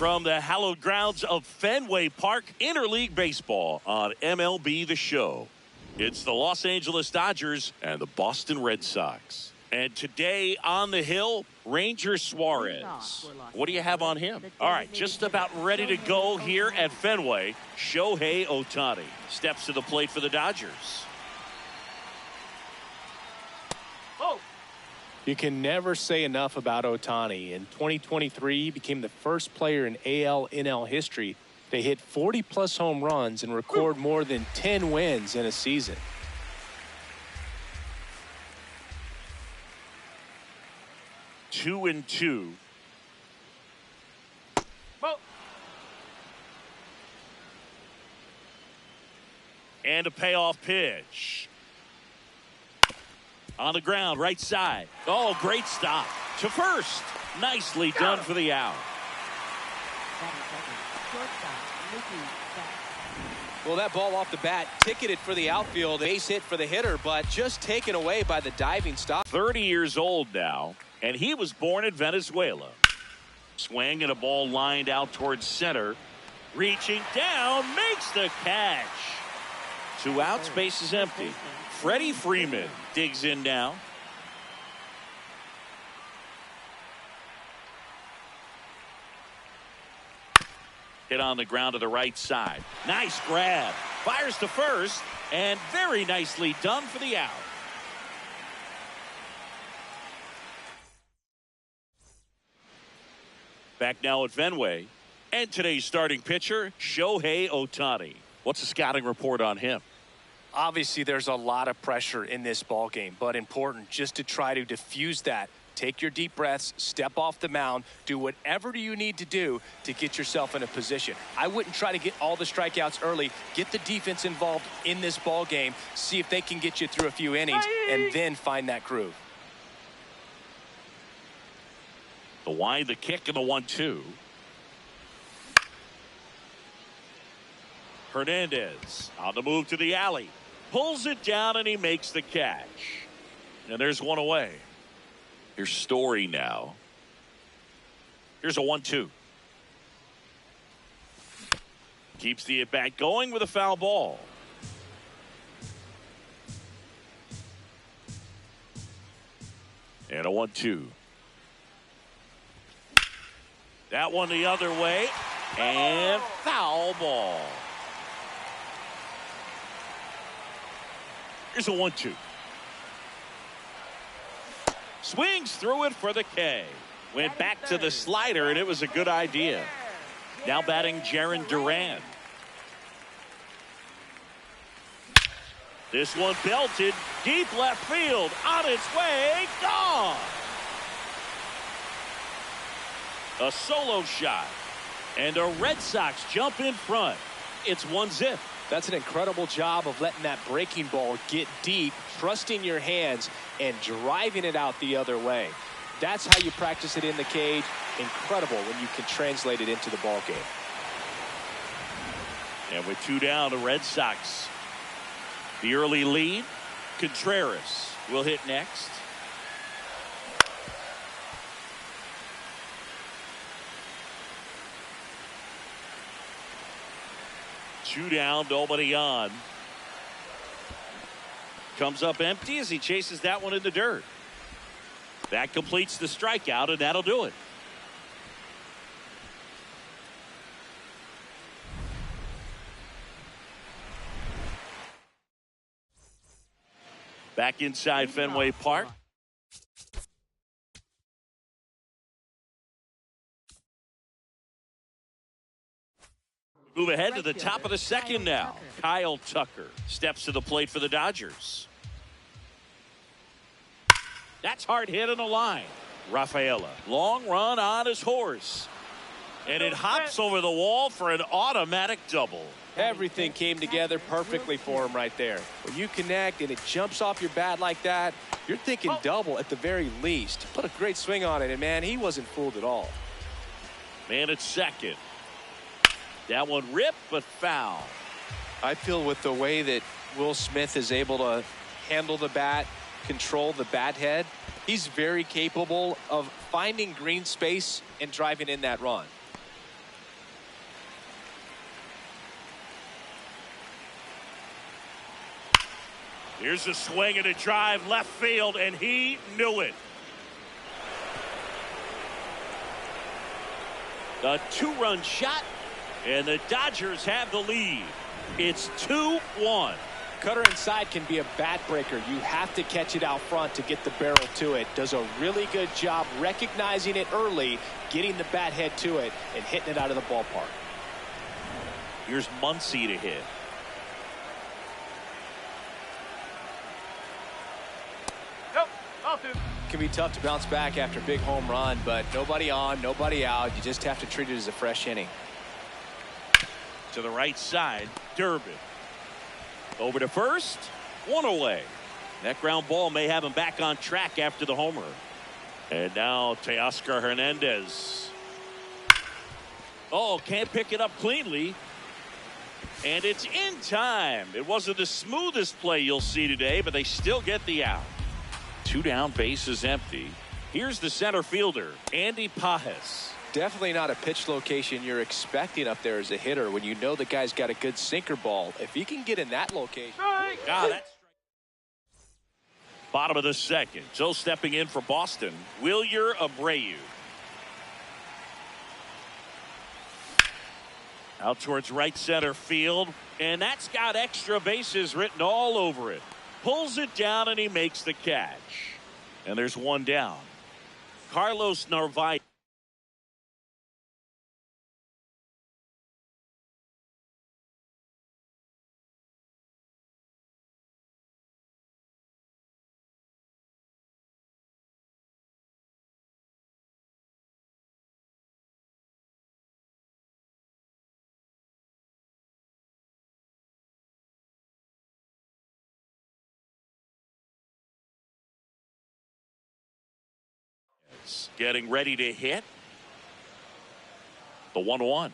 From the hallowed grounds of Fenway Park, interleague baseball on MLB The Show. It's the Los Angeles Dodgers and the Boston Red Sox. And today on the hill, Ranger Suarez. What do you have on him? All right, just about ready to go here at Fenway. Shohei Ohtani steps to the plate for the Dodgers. You can never say enough about Ohtani. In 2023, he became the first player in AL/NL history to hit 40-plus home runs and record more than 10 wins in a season. 2-2. And a payoff pitch. On the ground, right side. Oh, great stop. To first. Nicely done for the out. Well, that ball off the bat, ticketed for the outfield. Base hit for the hitter, but just taken away by the diving stop. 30 years old now, and he was born in Venezuela. Swing and a ball lined out towards center. Reaching down, makes the catch. 2 outs, base is empty. Freddie Freeman digs in now. Hit on the ground to the right side. Nice grab. Fires to first, and very nicely done for the out. Back now at Fenway. And today's starting pitcher, Shohei Ohtani. What's the scouting report on him? Obviously, there's a lot of pressure in this ball game, but important just to try to diffuse that. Take your deep breaths, step off the mound, do whatever you need to do to get yourself in a position. I wouldn't try to get all the strikeouts early. Get the defense involved in this ball game. See if they can get you through a few innings and then find that groove. The wind, the kick, and the 1-2. Hernandez on the move to the alley. Pulls it down and he makes the catch. And there's one away. Here's Story now. Here's a 1-2. Keeps the at-bat going with a foul ball. And a 1-2. That one the other way. And foul ball. Here's a 1-2. Swings through it for the K. Went back to the slider, and it was a good idea. Now batting Jarren Duran. This one belted deep left field. On its way. Gone. A solo shot. And the Red Sox jump in front. It's 1-0. That's an incredible job of letting that breaking ball get deep, trusting your hands, and driving it out the other way. That's how you practice it in the cage. Incredible when you can translate it into the ball game. And with 2 down, the Red Sox. The early lead. Contreras will hit next. Two down, nobody on. Comes up empty as he chases that one in the dirt. That completes the strikeout, and that'll do it. Back inside Fenway Park. Move ahead to the top of the second now. Kyle Tucker steps to the plate for the Dodgers. That's hard hit on the line. Rafaela, long run on his horse. And it hops over the wall for an automatic double. Everything came together perfectly for him right there. When you connect and it jumps off your bat like that, you're thinking double at the very least. Put a great swing on it, and man, he wasn't fooled at all. Man at second. That one ripped, but foul. I feel with the way that Will Smith is able to handle the bat, control the bat head, he's very capable of finding green space and driving in that run. Here's a swing and a drive left field, and he knew it. A 2-run shot, and the Dodgers have the lead. It's 2-1. Cutter inside can be a bat breaker. You have to catch it out front to get the barrel to it. Does a really good job recognizing it early, getting the bat head to it, and hitting it out of the ballpark. Here's Muncy to hit. It can be tough to bounce back after a big home run, but nobody on, nobody out. You just have to treat it as a fresh inning. To the right side, Durbin. Over to first, 1 away. That ground ball may have him back on track after the homer. And now Teoscar Hernandez. Oh, can't pick it up cleanly. And it's in time. It wasn't the smoothest play you'll see today, but they still get the out. 2 down, base is empty. Here's the center fielder, Andy Pages. Definitely not a pitch location you're expecting up there as a hitter when you know the guy's got a good sinker ball. If he can get in that location. That's bottom of the second. So stepping in for Boston, Wilyer Abreu. Out towards right center field, and that's got extra bases written all over it. Pulls it down, and he makes the catch. And there's 1 down. Carlos Narvaez. Getting ready to hit. The 1-1.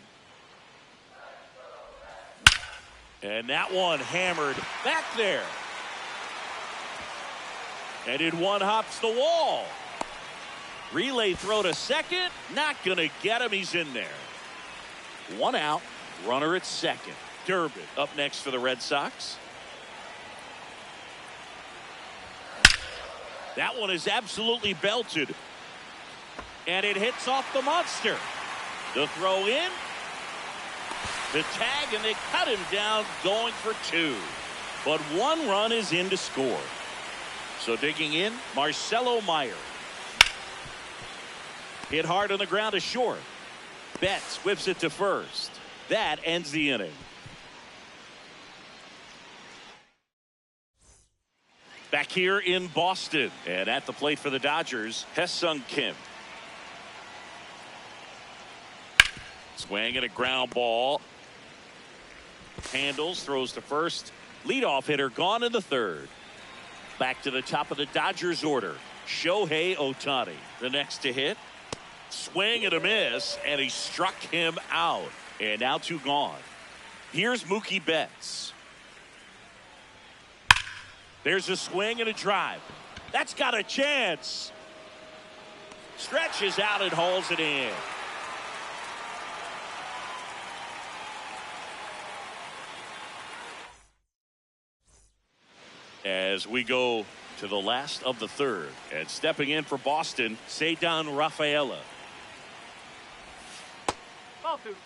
And that one hammered back there. And in one hops the wall. Relay throw to second. Not going to get him. He's in there. 1 out. Runner at second. Durbin up next for the Red Sox. That one is absolutely belted. And it hits off the monster. The throw in. The tag, and they cut him down going for 2. But 1 run is in to score. So digging in, Marcelo Meyer. Hit hard on the ground to short. Betts whips it to first. That ends the inning. Back here in Boston. And at the plate for the Dodgers, Hesung Kim. Swing and a ground ball. Handles, throws to first. Leadoff hitter gone in the 3rd. Back to the top of the Dodgers order. Shohei Ohtani, the next to hit. Swing and a miss, and he struck him out. And now 2 gone. Here's Mookie Betts. There's a swing and a drive. That's got a chance. Stretches out and hauls it in. As we go to the last of the 3rd, and stepping in for Boston, Ceddanne Rafaela. Ball 2.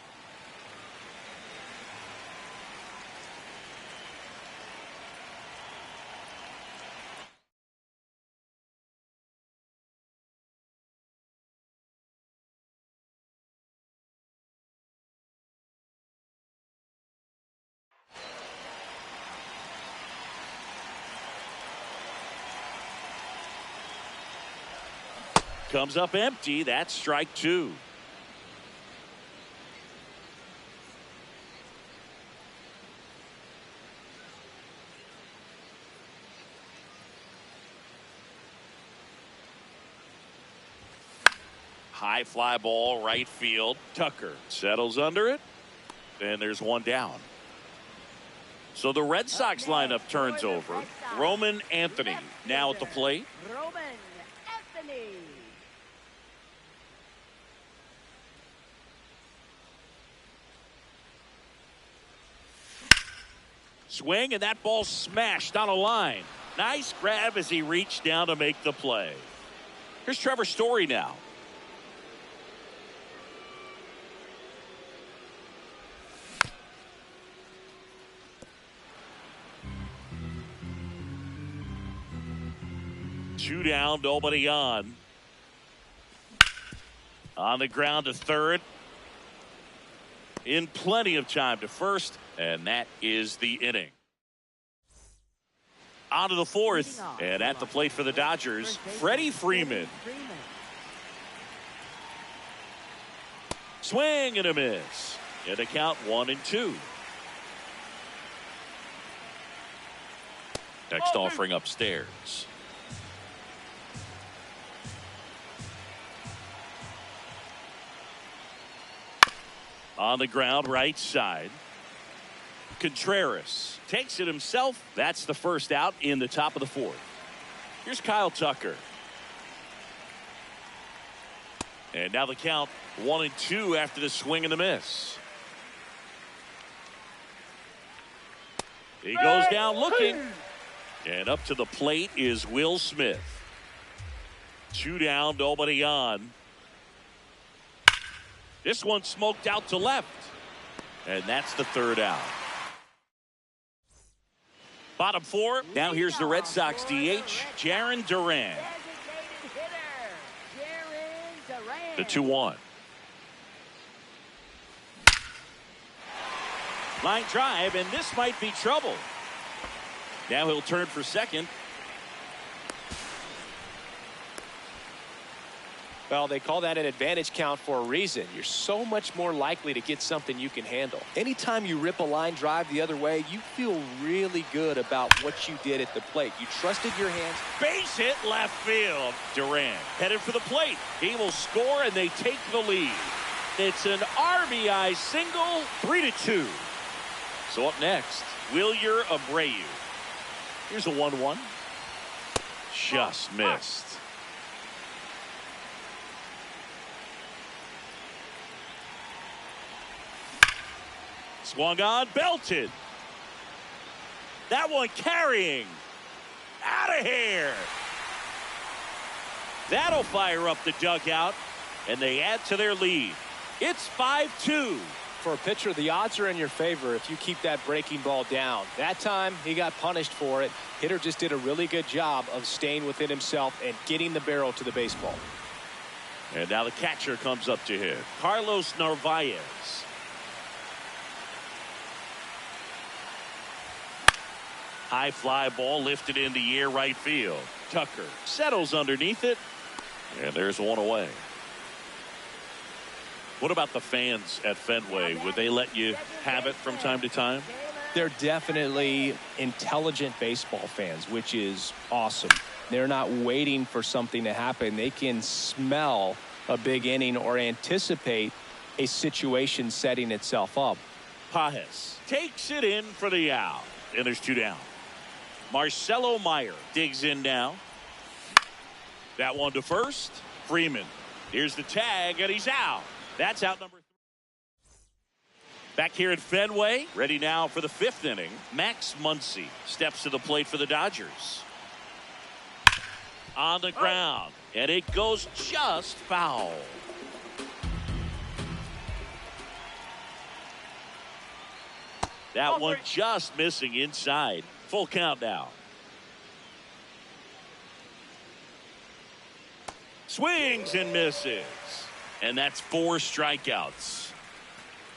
Comes up empty. That's strike 2. High fly ball right field. Tucker settles under it. And there's 1 down. So the Red Sox lineup turns over. Roman Anthony now at the plate. Roman Anthony. Swing, and that ball smashed on a line. Nice grab as he reached down to make the play. Here's Trevor Story now. Two down, nobody on. On the ground to third. In plenty of time to first, and that is the inning. On to the fourth, and at the plate for the Dodgers, Freddie Freeman. Swing and a miss. And the count 1-2. Next offering upstairs. On the ground, right side. Contreras takes it himself. That's the first out in the top of the fourth. Here's Kyle Tucker. And now the count 1-2 after the swing and the miss. He goes down looking. And up to the plate is Will Smith. Two down, nobody on. This one smoked out to left. And that's the third out. Bottom four. Now here's the Red Sox DH, Jarren Duran. The 2-1. Line drive, and this might be trouble. Now he'll turn for second. Well, they call that an advantage count for a reason. You're so much more likely to get something you can handle. Anytime you rip a line drive the other way, you feel really good about what you did at the plate. You trusted your hands. Base hit left field. Duran headed for the plate. He will score, and they take the lead. It's an RBI single, 3-2. So up next, Wilyer Abreu. Here's a 1-1. Just missed. Swung on, belted. That one carrying. Out of here. That'll fire up the dugout, and they add to their lead. It's 5-2. For a pitcher, the odds are in your favor if you keep that breaking ball down. That time, he got punished for it. Hitter just did a really good job of staying within himself and getting the barrel to the baseball. And now the catcher comes up to him, Carlos Narvaez. High fly ball lifted in the air right field. Tucker settles underneath it, and there's one away. What about the fans at Fenway? Would they let you have it from time to time? They're definitely intelligent baseball fans, which is awesome. They're not waiting for something to happen. They can smell a big inning or anticipate a situation setting itself up. Pajes takes it in for the out, and there's two down. Marcelo Meyer digs in now. That one to first. Freeman. Here's the tag, and he's out. That's out number 3. Back here at Fenway, ready now for the 5th inning. Max Muncy steps to the plate for the Dodgers. On the ground, and it goes just foul. That one just missing inside. Full count now. Swings and misses. And that's 4 strikeouts.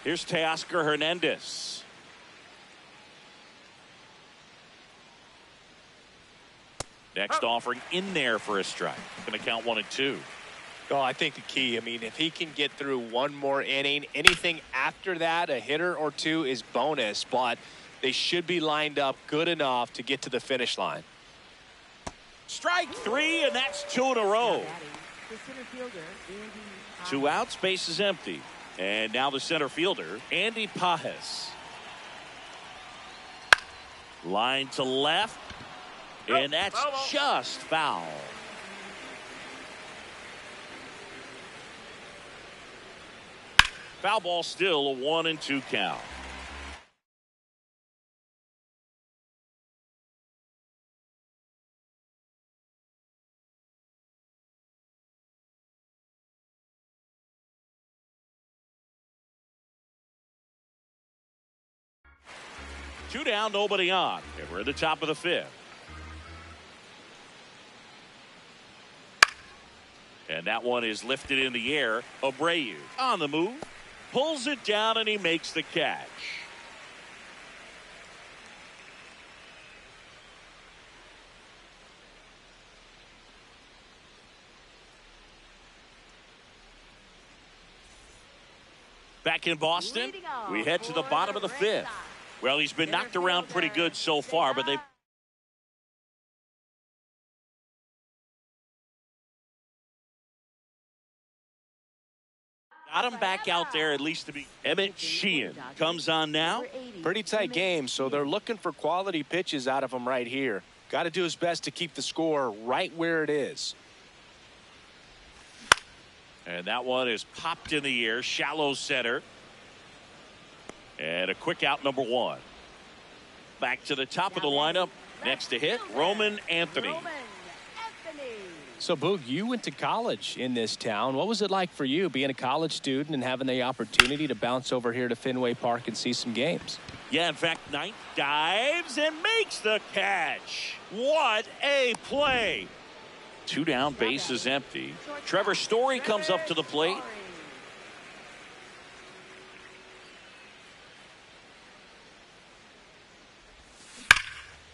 Here's Teoscar Hernandez. Next offering in there for a strike. Going to count 1 and 2. Oh, I think the key, I mean, if he can get through one more inning, anything after that, a hitter or two is bonus, but they should be lined up good enough to get to the finish line. Strike 3, and that's 2 in a row. 2 outs, base is empty. And now the center fielder, Andy Pajes. Line to left, and that's just foul. Foul ball, still a 1 and 2 count. Two down, nobody on. And we're at the top of the fifth. And that one is lifted in the air. Abreu on the move. Pulls it down, and he makes the catch. Back in Boston, we head to the bottom of the fifth. Well, he's been knocked around pretty good so far, but they've got him back out there at least to be. Emmett Sheehan comes on now. Pretty tight game, so they're looking for quality pitches out of him right here. Got to do his best to keep the score right where it is. And that one is popped in the air, shallow center. And a quick out, number one. Back to the top of the lineup. Next to hit, Roman Anthony. So, Boog, you went to college in this town. What was it like for you being a college student and having the opportunity to bounce over here to Fenway Park and see some games? Yeah, in fact, Knight dives and makes the catch. What a play. Two down, base is empty. Trevor Story comes up to the plate.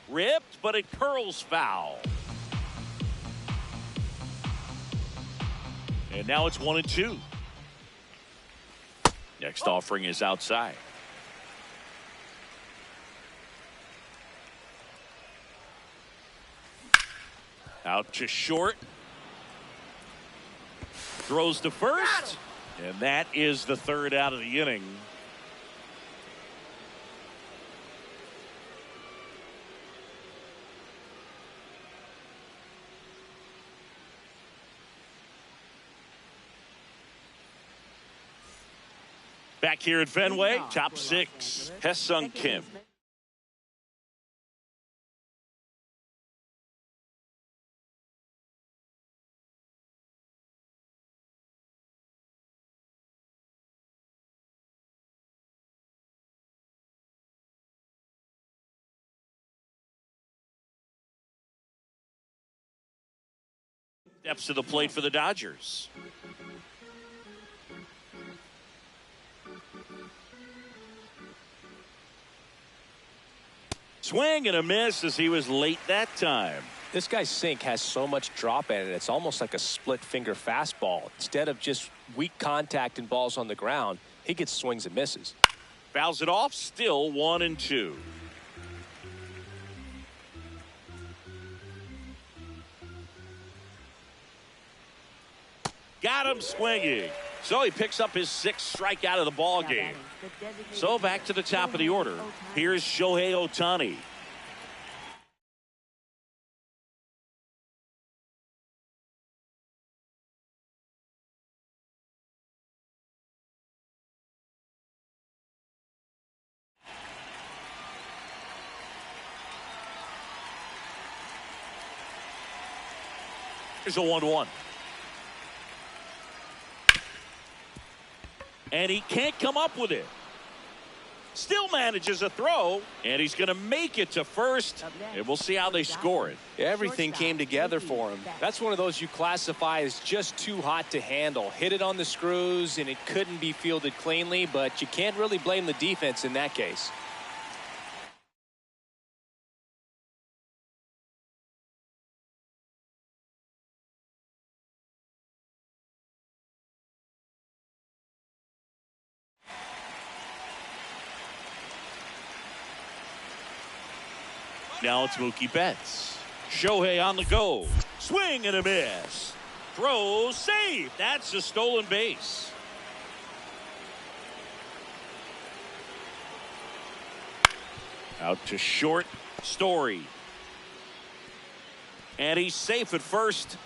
Ripped, but it curls foul. And now it's 1-2. Next offering is outside. Out to short. Throws to first. And that is the third out of the inning. Back here at Fenway, top six, Hesung Kim. Steps to the plate for the Dodgers. Swing and a miss as he was late that time. This guy's sink has so much drop in it. It's almost like a split finger fastball. Instead of just weak contact and balls on the ground, he gets swings and misses. Fouls it off, still 1-2. Got him swinging. So he picks up his sixth strikeout of the ball game. So back to the top of the order. Here's Shohei Ohtani. Here's a 1-1. And he can't come up with it. Still manages a throw, and he's going to make it to first, and we'll see how they score it. Everything came together for him. That's one of those you classify as just too hot to handle. Hit it on the screws, and it couldn't be fielded cleanly, but you can't really blame the defense in that case. Now it's Mookie Betts. Shohei on the go. Swing and a miss. Throw, save. That's a stolen base. Out to short, Story. And he's safe at first.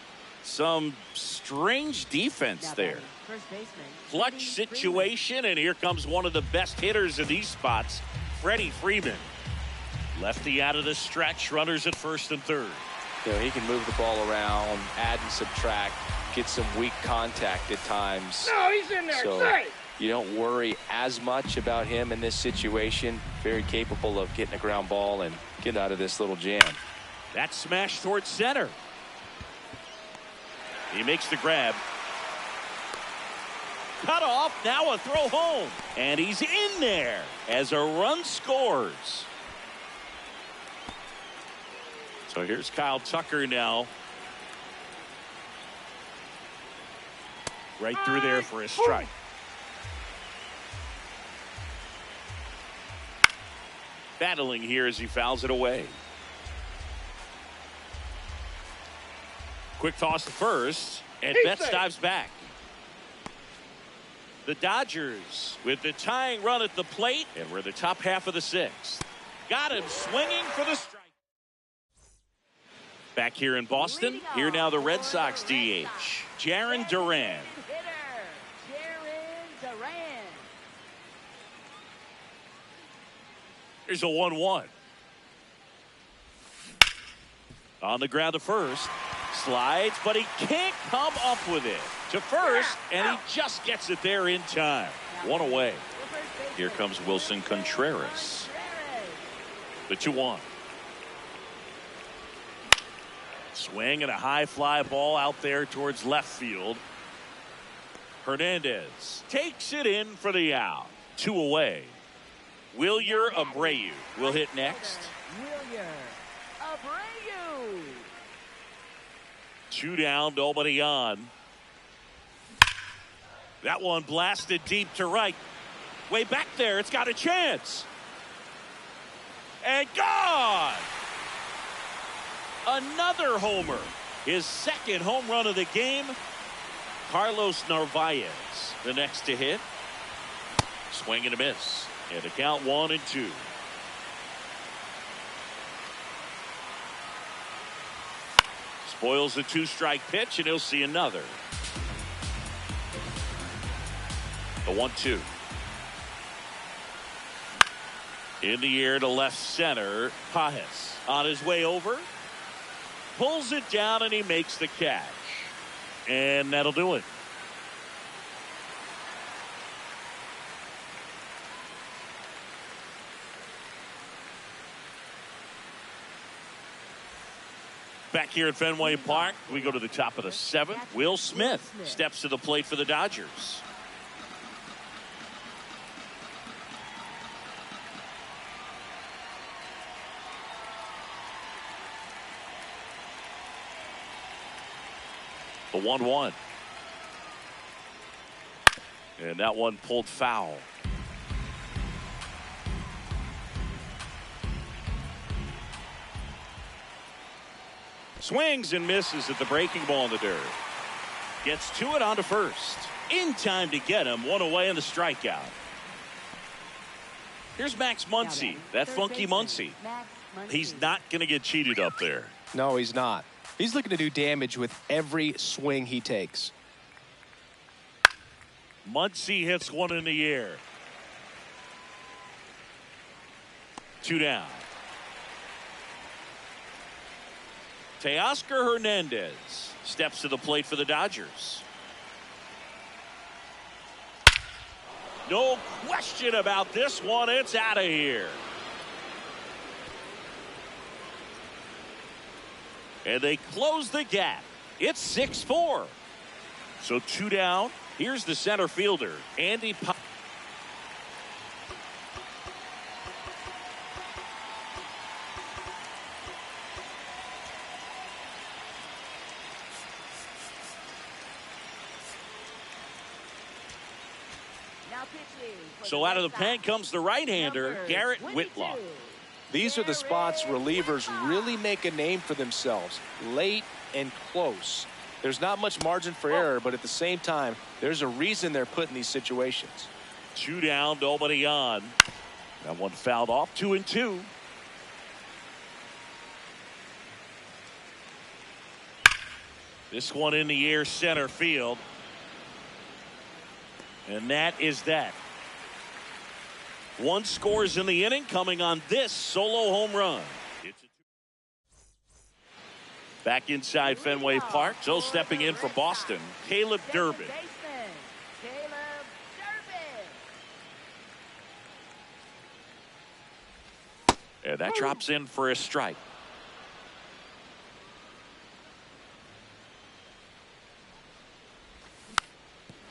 Some strange defense there. Clutch situation, and here comes one of the best hitters in these spots, Freddie Freeman. Lefty out of the stretch, runners at first and third. You know, he can move the ball around, add and subtract, get some weak contact at times. No, he's in there. So Safe. You don't worry as much about him in this situation. Very capable of getting a ground ball and getting out of this little jam. That smash towards center. He makes the grab. Cut off, now a throw home. And he's in there as a run scores. So here's Kyle Tucker now. Right through there for a strike. Battling here as he fouls it away. Quick toss to first, and Betts dives back. The Dodgers with the tying run at the plate, and we're the top half of the sixth. Got him swinging for the strike. Back here in Boston, here now the Red Sox DH, Jarren Duran. Here's a 1-1. On the ground to first. Slides, but he can't come up with it. To first, and he just gets it there in time. One away. Here comes Wilson Contreras. The 2-1. Swing and a high fly ball out there towards left field. Hernandez takes it in for the out. 2 away. Wilyer Abreu will hit next. Wilyer Abreu. 2 down, nobody on. That one blasted deep to right. Way back there, it's got a chance. And gone! Another homer. His second home run of the game. Carlos Narvaez, the next to hit. Swing and a miss. And the count 1-2. Spoils the 2-strike pitch, and he'll see another. The 1-2. In the air to left center. Pajes on his way over. Pulls it down, and he makes the catch. And that'll do it. Back here at Fenway Park, we go to the top of the 7th. Will Smith steps to the plate for the Dodgers. The 1-1. And that one pulled foul. Swings and misses at the breaking ball in the dirt. Gets to it onto first. In time to get him. 1 away in the strikeout. Here's Max Muncy. That funky Muncy. He's not going to get cheated up there. No, he's not. He's looking to do damage with every swing he takes. Muncy hits one in the air. 2 down. Teoscar Hernandez steps to the plate for the Dodgers. No question about this one. It's out of here. And they close the gap. It's 6-4. So 2 down. Here's the center fielder, Andy Pop. So out of the pen comes the right-hander, Garrett Whitlock. These are the spots relievers really make a name for themselves, late and close. There's not much margin for error, but at the same time, there's a reason they're put in these situations. 2 down, nobody on. That one fouled off. 2-2. This one in the air, center field. And that is that. 1 scores in the inning, coming on this solo home run. Back inside Fenway Park. So stepping in for Boston, Caleb Durbin. And that drops in for a strike.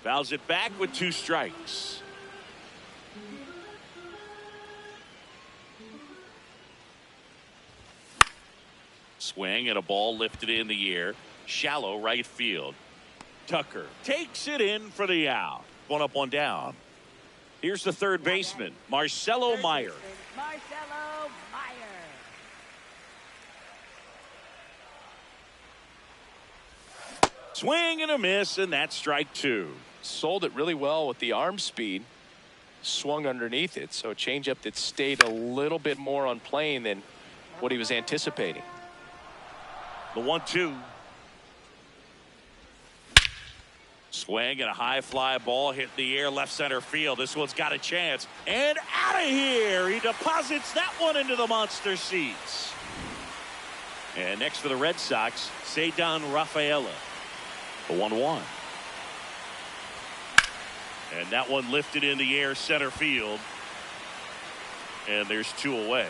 Fouls it back with 2 strikes. Swing and a ball lifted in the air. Shallow right field. Tucker takes it in for the out. 1 up, 1 down. Here's the third baseman, Marcelo Meyer. Marcelo Meyer. Swing and a miss, and that's strike 2. Sold it really well with the arm speed. Swung underneath it, so a changeup that stayed a little bit more on plane than what he was anticipating. The 1-2. Swing and a high fly ball hit the air left center field. This one's got a chance. And out of here. He deposits that one into the monster seats. And next for the Red Sox, Ceddanne Rafaela. The 1-1. And that one lifted in the air center field. And there's 2 away.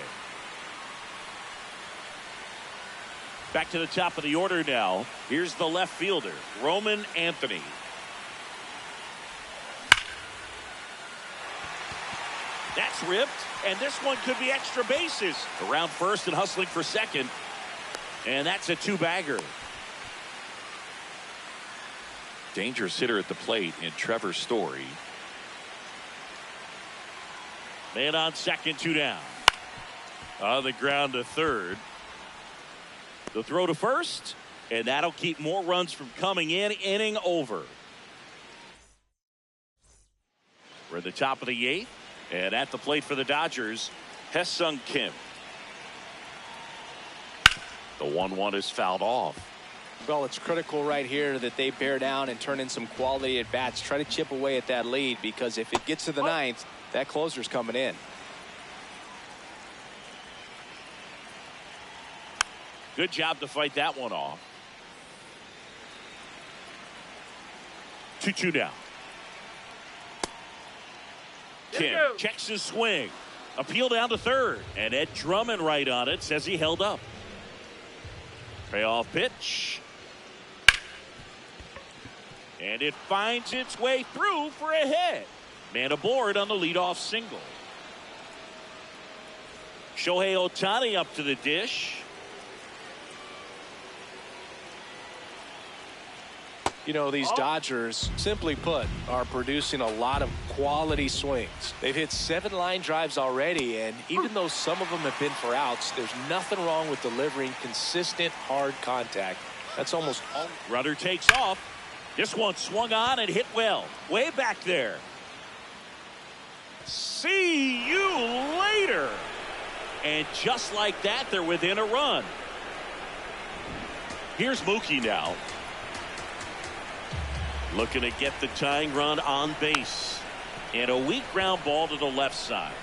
Back to the top of the order now. Here's the left fielder, Roman Anthony. That's ripped, and this one could be extra bases. Around first and hustling for second. And that's a 2-bagger. Dangerous hitter at the plate in Trevor Story. Man on second, 2 down. On the ground to third. The throw to first, and that'll keep more runs from coming in. Inning over. We're at the top of the 8th, and at the plate for the Dodgers, Hye-Sung Kim. The 1-1 is fouled off. Well, it's critical right here that they bear down and turn in some quality at bats. Try to chip away at that lead, because if it gets to the 9th, that closer's coming in. Good job to fight that one off. 2-2 down. Kim checks his swing. Appeal down to third. And Ed Drummond right on it says he held up. Payoff pitch. And it finds its way through for a hit. Man aboard on the leadoff single. Shohei Ohtani up to the dish. You know, these Dodgers, simply put, are producing a lot of quality swings. They've hit 7 line drives already, and even though some of them have been for outs, there's nothing wrong with delivering consistent, hard contact. That's almost all. Runner takes off. This one swung on and hit well. Way back there. See you later. And just like that, they're within a run. Here's Mookie now. Looking to get the tying run on base. And a weak ground ball to the left side.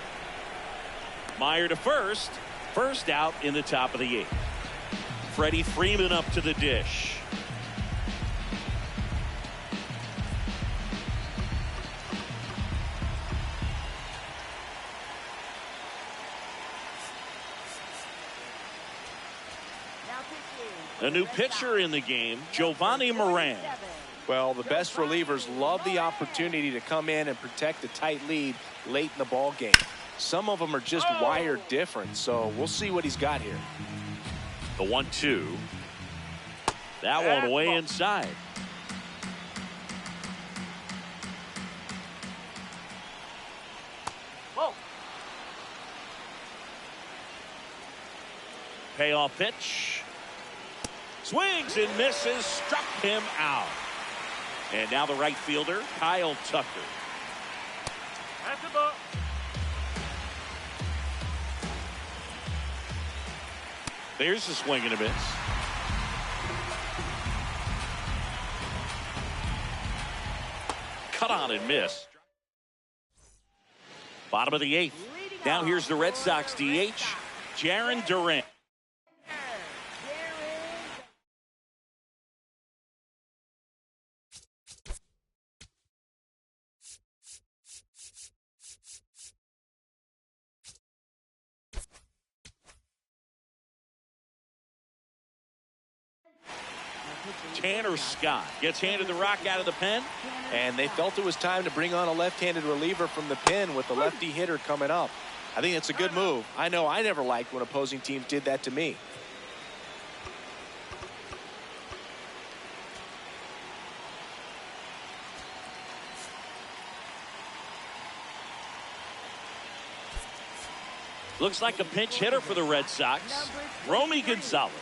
Meyer to first. First out in the top of the 8th. Freddie Freeman up to the dish. A new pitcher in the game, Giovanni Moran. Well, the best relievers love the opportunity to come in and protect a tight lead late in the ball game. Some of them are just wired different, so we'll see what he's got here. The 1-2. That one way inside. Whoa. Payoff pitch. Swings and misses. Struck him out. And now the right fielder, Kyle Tucker. That's the ball. There's a swing and a miss. Cut on and miss. Bottom of the 8th. Now here's the Red Sox DH, Jarren Duran. Tanner Scott gets handed the rock out of the pen. And they felt it was time to bring on a left-handed reliever from the pen with the lefty hitter coming up. I think it's a good move. I know I never liked when opposing teams did that to me. Looks like a pinch hitter for the Red Sox. Romy Gonzalez.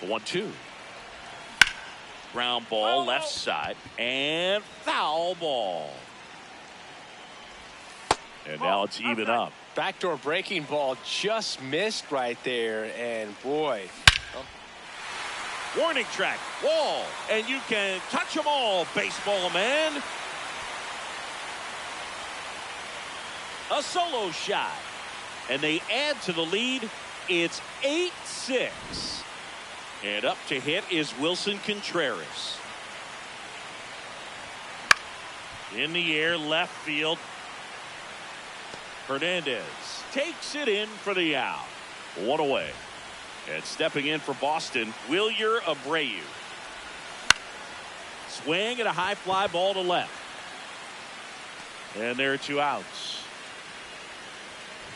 The 1-2. Ground ball left side and foul ball. And now it's even up. Backdoor breaking ball just missed right there, and boy. Warning track, wall, and you can touch them all, baseball man. A solo shot, and they add to the lead. It's 8-6. And up to hit is Wilson Contreras. In the air, left field. Hernandez takes it in for the out. One away. And stepping in for Boston, Wilyer Abreu. Swing and a high fly ball to left. And there are 2 outs.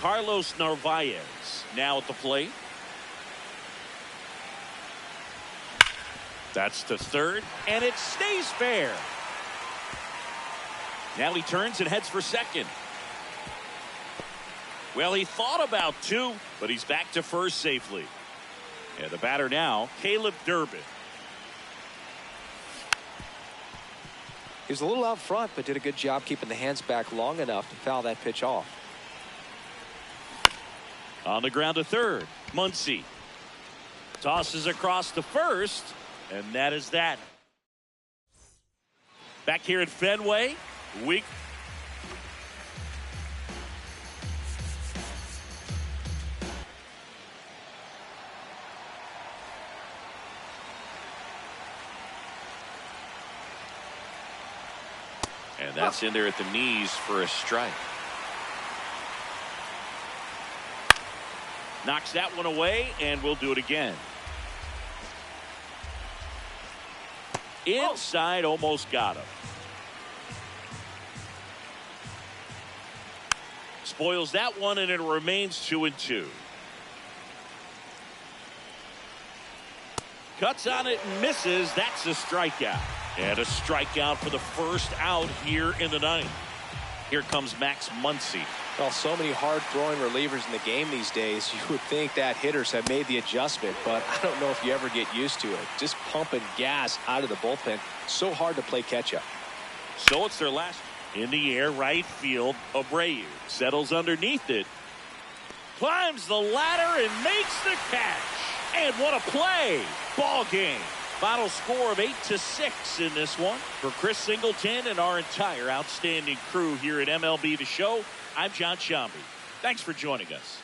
Carlos Narvaez now at the plate. That's to third, and it stays fair. Now he turns and heads for second. Well, he thought about 2, but he's back to first safely. And the batter now, Caleb Durbin. He was a little out front, but did a good job keeping the hands back long enough to foul that pitch off. On the ground to third, Muncy tosses across to first, and that is that. Back here at Fenway, week. And that's in there at the knees for a strike. Knocks that one away, and we'll do it again. Inside, almost got him. Spoils that one, and it remains 2-2. Cuts on it and misses. That's a strikeout. And a strikeout for the first out here in the ninth. Here comes Max Muncy. Well, so many hard-throwing relievers in the game these days. You would think that hitters have made the adjustment, but I don't know if you ever get used to it. Just pumping gas out of the bullpen. So hard to play catch-up. So it's their last. In the air, right field. Abreu settles underneath it. Climbs the ladder and makes the catch. And what a play. Ball game. Final score of 8-6 in this one. For Chris Singleton and our entire outstanding crew here at MLB The Show, I'm John Shambi. Thanks for joining us.